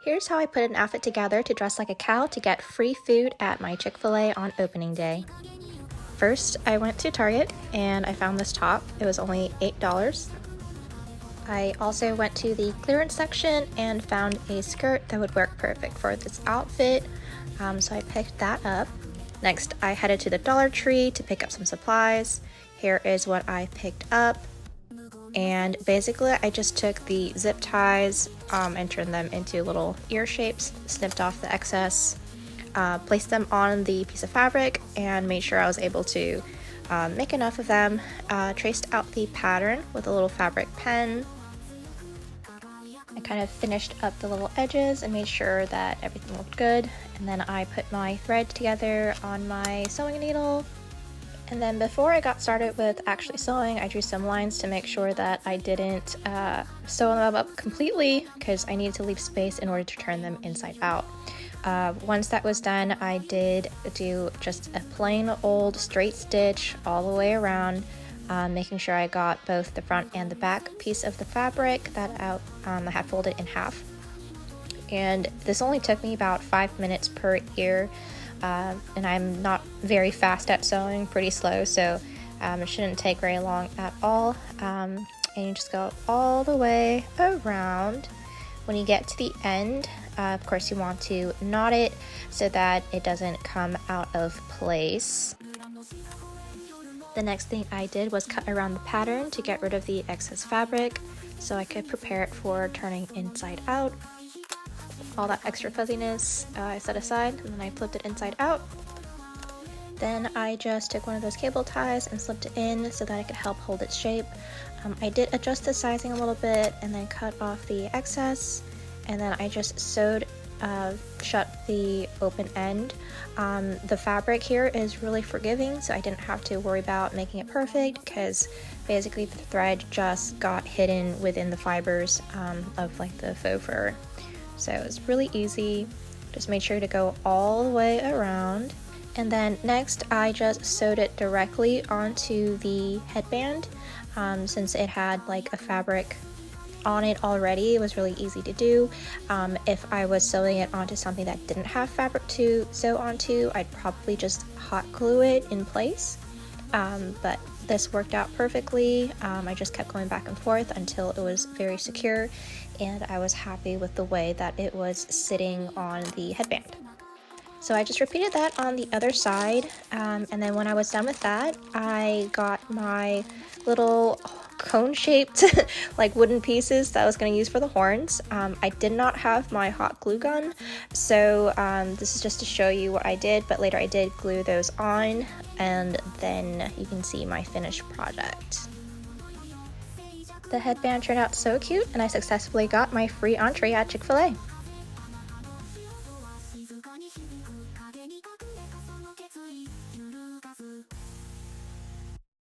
Here's how I put an outfit together to dress like a cow to get free food at my Chick-fil-A on opening day. First, I went to Target and I found this top. It was only $8. I also went to the clearance section and found a skirt that would work perfect for this outfit, so I picked that up. Next, I headed to the Dollar Tree to pick up some supplies. Here is what I picked up. And basically I just took the zip ties and turned them into little ear shapes, snipped off the excess, placed them on the piece of fabric, and made sure I was able to make enough of them. Traced out the pattern with a little fabric pen. I kind of finished up the little edges and made sure that everything looked good, and then I put my thread together on my sewing needle. And then before I got started with actually sewing, I drew some lines to make sure that I didn't sew them up completely, because I needed to leave space in order to turn them inside out. Once that was done, I did do just a plain old straight stitch all the way around, making sure I got both the front and the back piece of the fabric that I had folded in half. And this only took me about 5 minutes per ear. And I'm not very fast at sewing, pretty slow, so it shouldn't take very long at all. And you just go all the way around. When you get to the end, of course you want to knot it so that it doesn't come out of place. The next thing I did was cut around the pattern to get rid of the excess fabric so I could prepare it for turning inside out. All that extra fuzziness I set aside, and then I flipped it inside out. Then I just took one of those cable ties and slipped it in so that it could help hold its shape. I did adjust the sizing a little bit and then cut off the excess, and then I just sewed shut the open end. The fabric here is really forgiving, so I didn't have to worry about making it perfect, because basically the thread just got hidden within the fibers of like the faux fur. So it was really easy. Just made sure to go all the way around. And then next I just sewed it directly onto the headband. Since it had like a fabric on it already, it was really easy to do. If I was sewing it onto something that didn't have fabric to sew onto, I'd probably just hot glue it in place. But this worked out perfectly. I just kept going back and forth until it was very secure, and I was happy with the way that it was sitting on the headband. So I just repeated that on the other side, and then when I was done with that, I got my little cone-shaped like wooden pieces that I was going to use for the horns. I did not have my hot glue gun, so this is just to show you what I did, but later I did glue those on, and then you can see my finished project. The headband turned out so cute, and I successfully got my free entree at Chick-fil-A.